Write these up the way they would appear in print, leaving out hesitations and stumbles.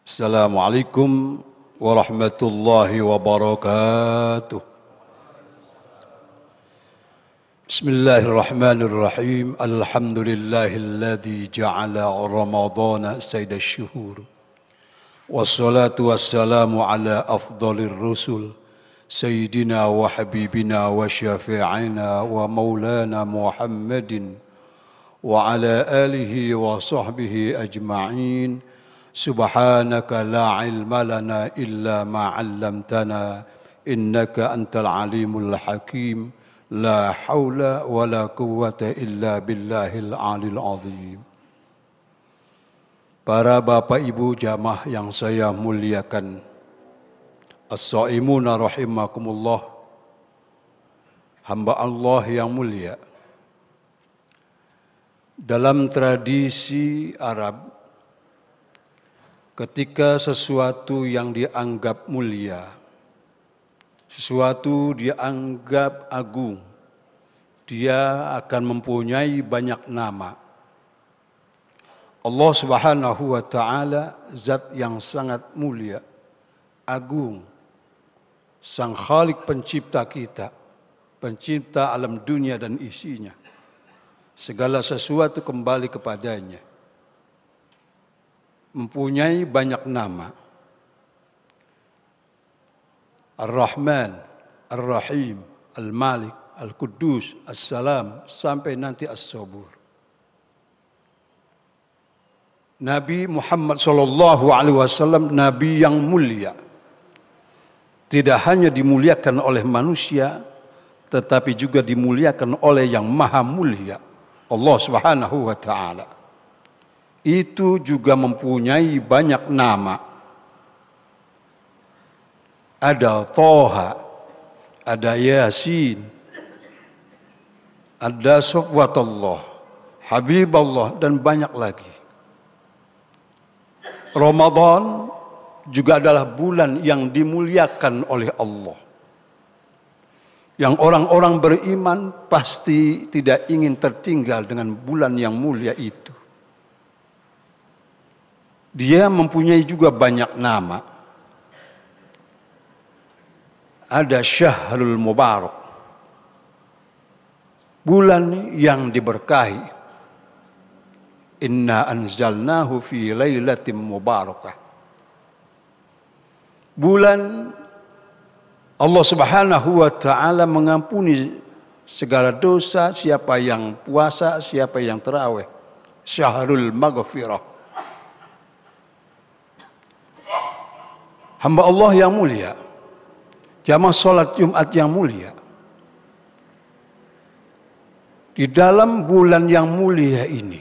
Assalamualaikum warahmatullahi wabarakatuh. Bismillahirrahmanirrahim. Alhamdulillahilladzi ja'ala Ramadhana sayyidasy syuhur. Wassalatu wassalamu ala afdalir rusul sayyidina wa habibina wa syafi'ina wa maulana Muhammadin wa ala alihi wa sahbihi ajma'in. Subhanaka la ilma lana illa ma 'allamtana innaka antal alimul hakim. La haula wa la quwwata illa billahil alil azim. Para bapak ibu jamaah yang saya muliakan, as-shaimuna rahimakumullah, hamba Allah yang mulia. Dalam tradisi Arab, ketika sesuatu yang dianggap mulia, sesuatu dianggap agung, dia akan mempunyai banyak nama. Allah Subhanahu wa Ta'ala, zat yang sangat mulia, agung, sang Khalik pencipta kita, pencipta alam dunia dan isinya. Segala sesuatu kembali kepadanya. Mempunyai banyak nama. Ar-Rahman, Ar-Rahim, Al-Malik, Al-Quddus, As-Salam, sampai nanti As-Sabur. Nabi Muhammad SAW, Nabi yang mulia. Tidak hanya dimuliakan oleh manusia, tetapi juga dimuliakan oleh yang maha mulia, Allah Subhanahu wa Ta'ala. Itu juga mempunyai banyak nama. Ada Toha, ada Yasin, ada Sofwatullah, Habiballah, dan banyak lagi. Ramadan juga adalah bulan yang dimuliakan oleh Allah. Yang orang-orang beriman pasti tidak ingin tertinggal dengan bulan yang mulia itu. Dia mempunyai juga banyak nama. Ada Syahrul Mubarak, bulan yang diberkahi. Inna anzalnahu fi lailatin mubarakah. Bulan Allah Subhanahu wa Ta'ala mengampuni segala dosa siapa yang puasa, siapa yang tarawih. Syahrul Maghfirah. Hamba Allah yang mulia, jamaah salat Jumat yang mulia. Di dalam bulan yang mulia ini,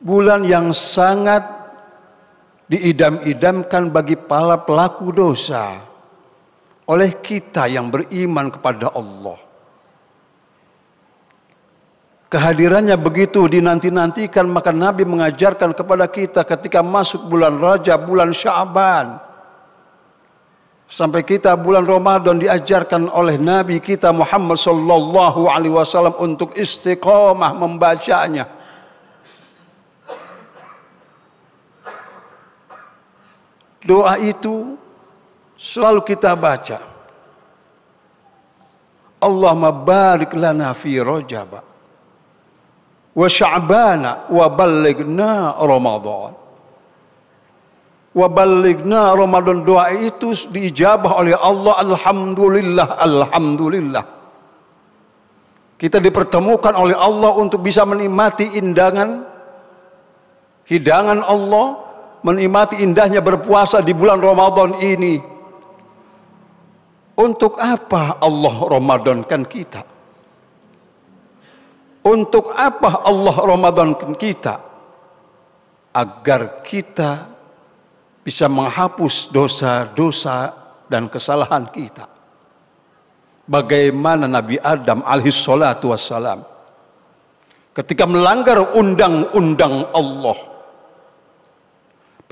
bulan yang sangat diidam-idamkan bagi para pelaku dosa oleh kita yang beriman kepada Allah. Kehadirannya begitu dinanti-nantikan, maka Nabi mengajarkan kepada kita ketika masuk bulan Rajab, bulan Sya'ban, sampai kita bulan Ramadan, diajarkan oleh Nabi kita Muhammad sallallahu alaihi wasallam untuk istiqamah membacanya. Doa itu selalu kita baca. Allahumma barik lana fi Rajab wa Sya'bana wa ballighna Ramadan. Wa ballighna Ramadan, doa itu diijabah oleh Allah. Alhamdulillah, alhamdulillah. Kita dipertemukan oleh Allah untuk bisa menikmati hidangan Allah, menikmati indahnya berpuasa di bulan Ramadan ini. Untuk apa Allah Ramadankan kita? Untuk apa Allah Ramadankan kita? Agar kita bisa menghapus dosa-dosa dan kesalahan kita. Bagaimana Nabi Adam alaihissalatu wassalam ketika melanggar undang-undang Allah.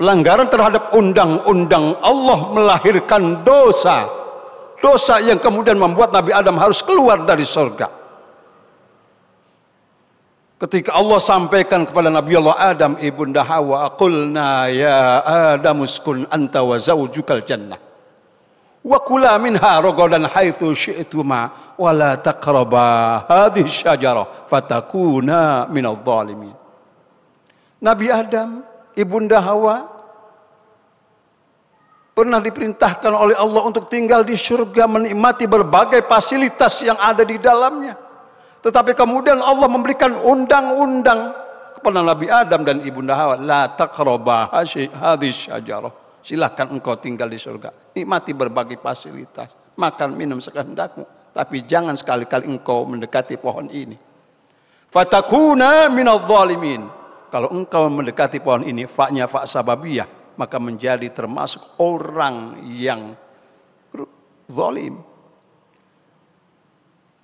Pelanggaran terhadap undang-undang Allah melahirkan dosa. Dosa yang kemudian membuat Nabi Adam harus keluar dari surga. Ketika Allah sampaikan kepada Nabi Allah Adam, ibunda Hawa, qulna ya Adam uskun anta wa zawjukal jannah wa kula minha ragadan haitsu syi'tuma wa la taqraba hadhihi syajarah fatakuna minadh dhalimin. Nabi Adam, ibunda Hawa pernah diperintahkan oleh Allah untuk tinggal di surga, menikmati berbagai fasilitas yang ada di dalamnya. Tetapi kemudian Allah memberikan undang-undang kepada Nabi Adam dan ibunda Hawa, la taqraba hadhihi syajarah. Silakan engkau tinggal di surga, nikmati berbagai fasilitas, makan minum sekehendakmu, tapi jangan sekali-kali engkau mendekati pohon ini. Fatakuna minadh dhalimin. Kalau engkau mendekati pohon ini, fa-nya fa sababiyah, maka menjadi termasuk orang yang zalim.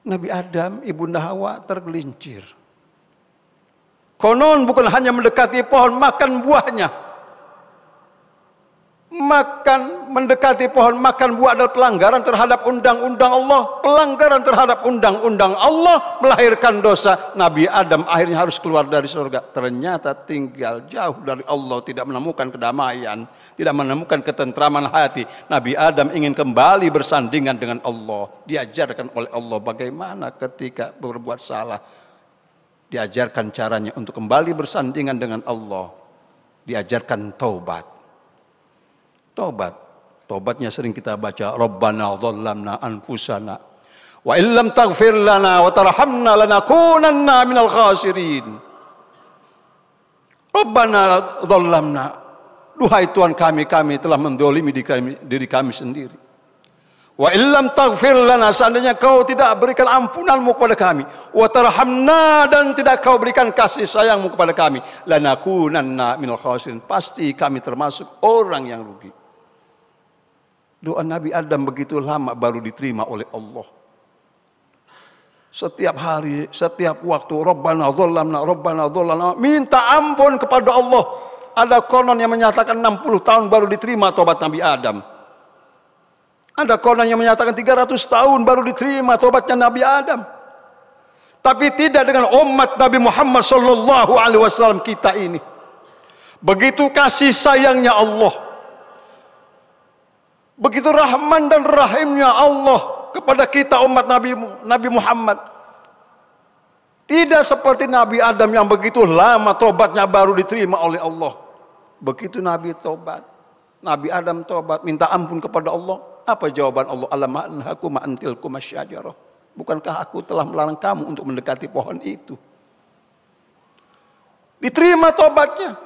Nabi Adam, ibunda Hawa tergelincir. Konon bukan hanya mendekati pohon, makan buahnya. Mendekati pohon, makan buah adalah pelanggaran terhadap undang-undang Allah. Pelanggaran terhadap undang-undang Allah melahirkan dosa. Nabi Adam akhirnya harus keluar dari surga. Ternyata tinggal jauh dari Allah, tidak menemukan kedamaian, tidak menemukan ketentraman hati. Nabi Adam ingin kembali bersandingan dengan Allah. Diajarkan oleh Allah bagaimana ketika berbuat salah. Diajarkan caranya untuk kembali bersandingan dengan Allah. Diajarkan taubat. Tobatnya sering kita baca, Rabbana dhallamna anfusana wa illam taghfir lana wa tarhamna lanakunanna minal khasirin. Rabbana dhallamna, duhai Tuhan kami telah mendolimi diri kami sendiri. Wa illam taghfir lana, seandainya kau tidak berikan ampunanmu kepada kami, wa tarhamna, dan tidak kau berikan kasih sayangmu kepada kami, lanakunanna minal khasirin, pasti kami termasuk orang yang rugi. Doa Nabi Adam begitu lama baru diterima oleh Allah. Setiap hari, setiap waktu, Rabbana dhallamna, minta ampun kepada Allah. Ada konon yang menyatakan 60 tahun baru diterima tobat Nabi Adam. Ada konon yang menyatakan 300 tahun baru diterima tobatnya Nabi Adam. Tapi tidak dengan umat Nabi Muhammad SAW kita ini. Begitu kasih sayangnya Allah, begitu rahman dan rahimnya Allah kepada kita umat Nabi Muhammad. Tidak seperti Nabi Adam yang begitu lama tobatnya baru diterima oleh Allah. Begitu Nabi tobat, Nabi Adam tobat, minta ampun kepada Allah. Apa jawaban Allah? Alam anhakum antilkum asyajarah. Bukankah aku telah melarang kamu untuk mendekati pohon itu? Diterima tobatnya.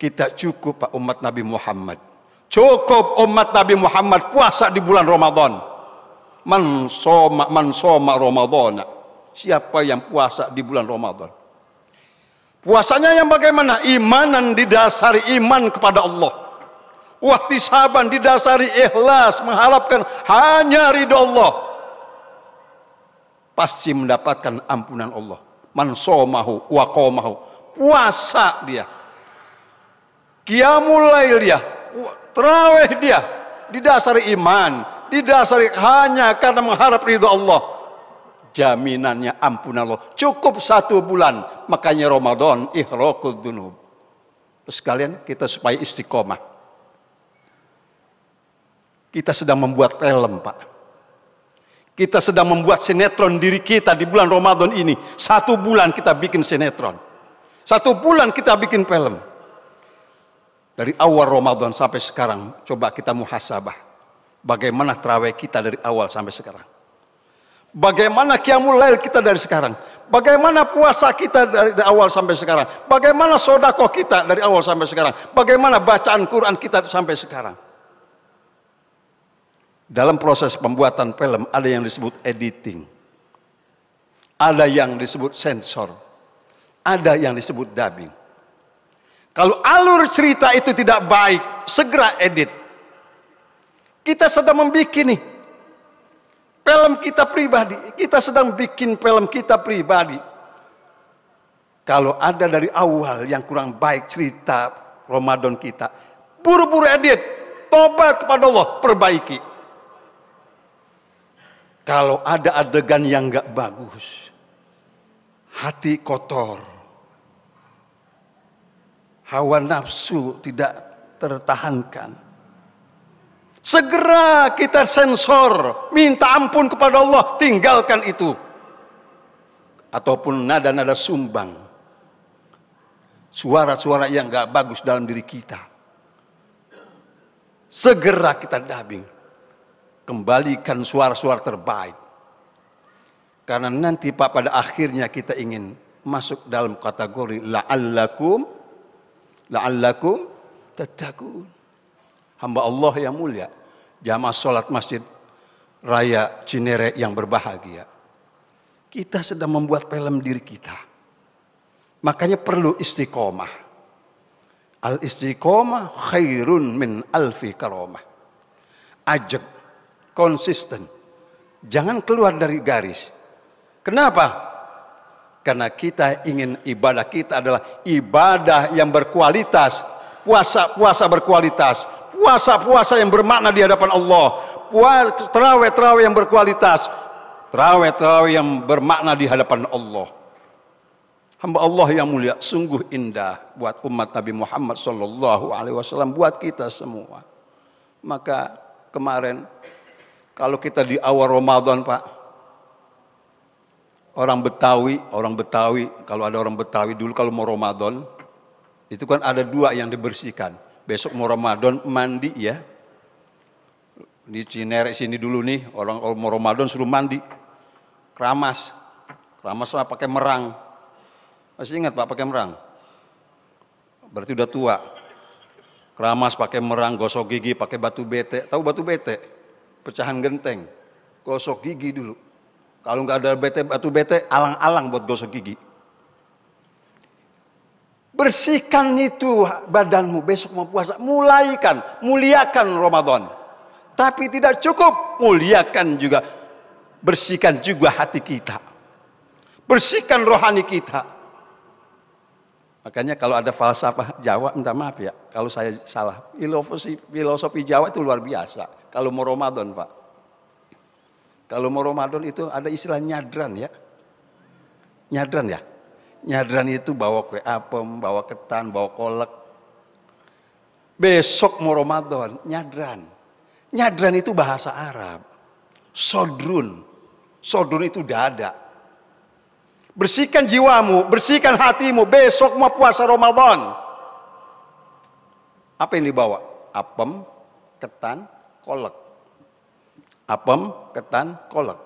Kita cukup Pak umat Nabi Muhammad. Cukup umat Nabi Muhammad puasa di bulan Ramadan. Man soma Ramadhana. Siapa yang puasa di bulan Ramadan? Puasanya yang bagaimana? Imanan, didasari iman kepada Allah. Wahtisaban, didasari ikhlas, mengharapkan hanya ridho Allah. Pasti mendapatkan ampunan Allah. Man somahu wa qamahu. Puasa dia. Qiyamul lail dia. Tarawih dia, didasari iman, didasari hanya karena mengharap ridho Allah. Jaminannya ampunan Allah. Cukup 1 bulan, makanya Ramadan ihraqud dzunub. Sekalian kita supaya istiqomah. Kita sedang membuat film, Pak. Kita sedang membuat sinetron diri kita di bulan Ramadan ini. 1 bulan kita bikin sinetron. 1 bulan kita bikin film. Dari awal Ramadan sampai sekarang, coba kita muhasabah. Bagaimana tarawih kita dari awal sampai sekarang? Bagaimana qiyamul lail kita dari sekarang? Bagaimana puasa kita dari awal sampai sekarang? Bagaimana sedekah kita dari awal sampai sekarang? Bagaimana bacaan Quran kita sampai sekarang? Dalam proses pembuatan film ada yang disebut editing. Ada yang disebut sensor. Ada yang disebut dubbing. Kalau alur cerita itu tidak baik, segera edit. Kita sedang membuat nih film kita pribadi. Kita sedang bikin film kita pribadi. Kalau ada dari awal yang kurang baik cerita Ramadan kita, buru-buru edit, tobat kepada Allah, perbaiki. Kalau ada adegan yang nggak bagus, hati kotor, hawa nafsu tidak tertahankan, segera kita sensor, minta ampun kepada Allah, tinggalkan itu. Ataupun nada-nada sumbang, suara-suara yang gak bagus dalam diri kita, segera kita dubbing, kembalikan suara-suara terbaik. Karena nanti Pak, pada akhirnya kita ingin masuk dalam kategori la'allakum tattaqun. Hamba Allah yang mulia, jamaah sholat Masjid Raya Cinere yang berbahagia. Kita sedang membuat film diri kita. Makanya perlu istiqomah. Al-istiqomah khairun min alfi karamah. Ajak, konsisten. Jangan keluar dari garis. Kenapa? Karena kita ingin ibadah kita adalah ibadah yang berkualitas. Puasa berkualitas. Puasa yang bermakna di hadapan Allah. Terawih yang berkualitas. Terawih yang bermakna di hadapan Allah. Hamba Allah yang mulia, sungguh indah buat umat Nabi Muhammad SAW, buat kita semua. Maka kemarin, kalau kita di awal Ramadan Pak, orang Betawi, kalau ada orang Betawi dulu kalau mau Ramadan, itu kan ada dua yang dibersihkan. Besok mau Ramadan mandi ya. Di Cinere sini dulu nih, orang kalau mau Ramadan suruh mandi. Keramas Pak pakai merang. Masih ingat Pak pakai merang? Berarti udah tua. Keramas pakai merang, gosok gigi pakai batu bete. Tahu batu bete? Pecahan genteng. Gosok gigi dulu. Kalau nggak ada batu bete, alang-alang buat gosok gigi. Bersihkan itu badanmu, besok mau puasa, muliakan Ramadan. Tapi tidak cukup, muliakan juga, bersihkan juga hati kita. Bersihkan rohani kita. Makanya kalau ada falsafah Jawa, minta maaf ya, kalau saya salah. Filosofi Jawa itu luar biasa. Kalau mau Ramadan Pak. Kalau mau Ramadan itu ada istilah nyadran ya. Nyadran ya. Nyadran itu bawa kue apem, bawa ketan, bawa kolak. Besok mau Ramadan, nyadran. Nyadran itu bahasa Arab. Sodrun. Sodrun itu dada. Bersihkan jiwamu, bersihkan hatimu. Besok mau puasa Ramadan. Apa yang dibawa? Apem, ketan, kolak. Apem, ketan, kolak.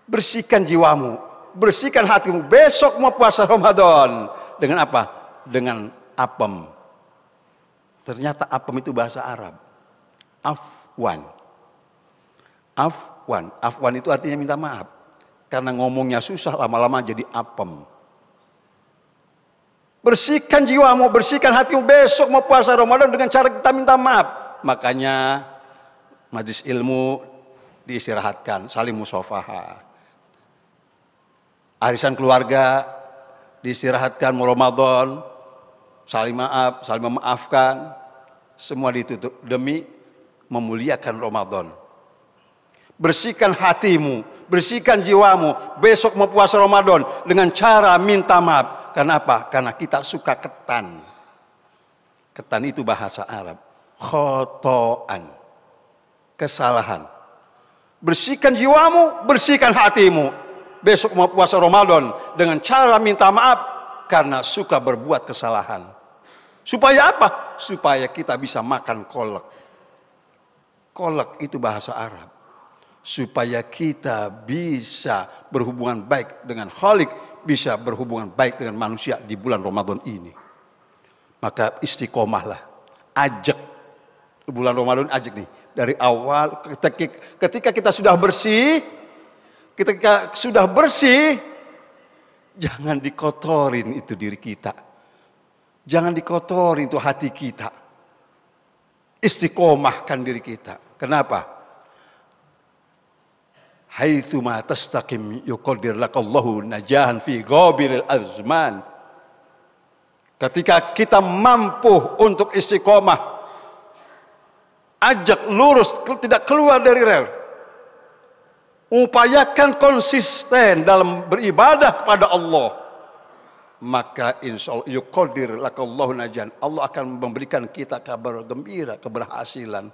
Bersihkan jiwamu, bersihkan hatimu. Besok mau puasa Ramadan. Dengan apa? Dengan apem. Ternyata apem itu bahasa Arab. Afwan. Afwan. Afwan itu artinya minta maaf. Karena ngomongnya susah, lama-lama jadi apem. Bersihkan jiwamu, bersihkan hatimu. Besok mau puasa Ramadan dengan cara kita minta maaf. Makanya majelis ilmu diistirahatkan, saling musafaha. Arisan keluarga diistirahatkan, mau Ramadan, saling maaf, saling memaafkan. Semua ditutup demi memuliakan Ramadan. Bersihkan hatimu, bersihkan jiwamu. Besok mau puasa Ramadan dengan cara minta maaf. Karena apa? Karena kita suka ketan. Ketan itu bahasa Arab. Khotoan. Kesalahan. Bersihkan jiwamu, bersihkan hatimu. Besok mau puasa Ramadan dengan cara minta maaf karena suka berbuat kesalahan. Supaya apa? Supaya kita bisa makan kolak. Kolak itu bahasa Arab. Supaya kita bisa berhubungan baik dengan Khalik, bisa berhubungan baik dengan manusia di bulan Ramadan ini. Maka istiqomahlah. Ajak. Bulan Ramadan ajak nih. Dari awal ketika kita sudah bersih, jangan dikotorin itu diri kita. Jangan dikotorin itu hati kita. Istiqomahkan diri kita. Kenapa? Haitsu ma tastaqim yuqaddir lakallahu najahan fi ghabiril azman. Ketika kita mampu untuk istiqomah, ajak lurus, tidak keluar dari rel. Upayakan konsisten dalam beribadah kepada Allah. maka insya Allah yuqadir lakallahu najan. Allah akan memberikan kita kabar gembira, keberhasilan.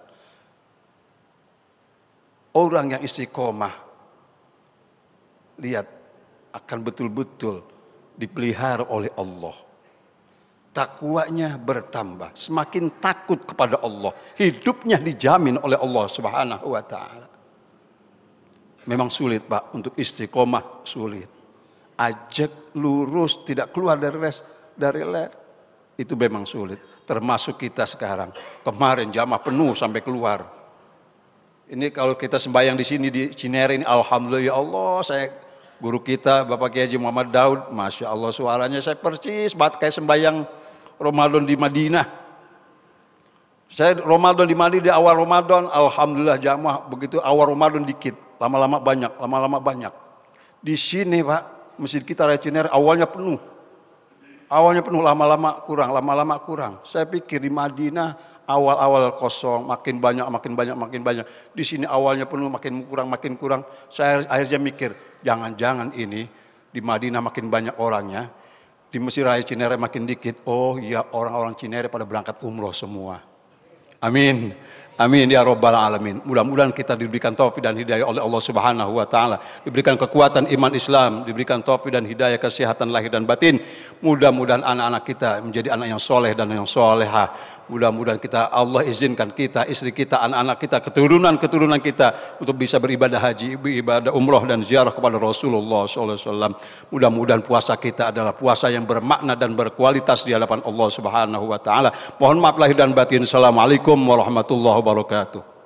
Orang yang istiqomah, lihat, akan betul-betul dipelihara oleh Allah. Takwanya bertambah, semakin takut kepada Allah, hidupnya dijamin oleh Allah Subhanahu wa taala. Memang sulit, Pak, untuk istiqomah, sulit. Ajak lurus, tidak keluar dari ler, itu memang sulit. Termasuk kita sekarang. Kemarin jamaah penuh sampai keluar. Ini kalau kita sembahyang di sini di Cinere ini, alhamdulillah ya Allah, saya guru kita Bapak Kiai Haji Muhammad Daud, masya Allah suaranya saya persis banget kayak sembahyang Ramadan di Madinah. Saya Ramadan di Madinah, di awal Ramadan, alhamdulillah jamaah begitu awal Ramadan dikit, lama-lama banyak. Di sini Pak, masjid kita Raya Cinere awalnya penuh, lama-lama kurang. Saya pikir di Madinah awal-awal kosong, makin banyak. Di sini awalnya penuh, makin kurang. Saya akhirnya mikir, jangan-jangan ini di Madinah makin banyak orangnya, di Masjid Raya Cinere makin dikit. Oh iya, orang-orang Cinere pada berangkat umroh semua. Amin. Amin ya rabbal alamin. Mudah-mudahan kita diberikan taufik dan hidayah oleh Allah Subhanahu wa taala, diberikan kekuatan iman Islam, diberikan taufik dan hidayah kesehatan lahir dan batin. Mudah-mudahan anak-anak kita menjadi anak yang soleh dan yang solehah. Mudah-mudahan kita, Allah izinkan kita, istri kita, anak-anak kita, keturunan kita untuk bisa beribadah haji, beribadah umroh dan ziarah kepada Rasulullah SAW. Mudah-mudahan puasa kita adalah puasa yang bermakna dan berkualitas di hadapan Allah Subhanahu wa taala. Mohon maaf lahir dan batin. Assalamualaikum warahmatullahi wabarakatuh.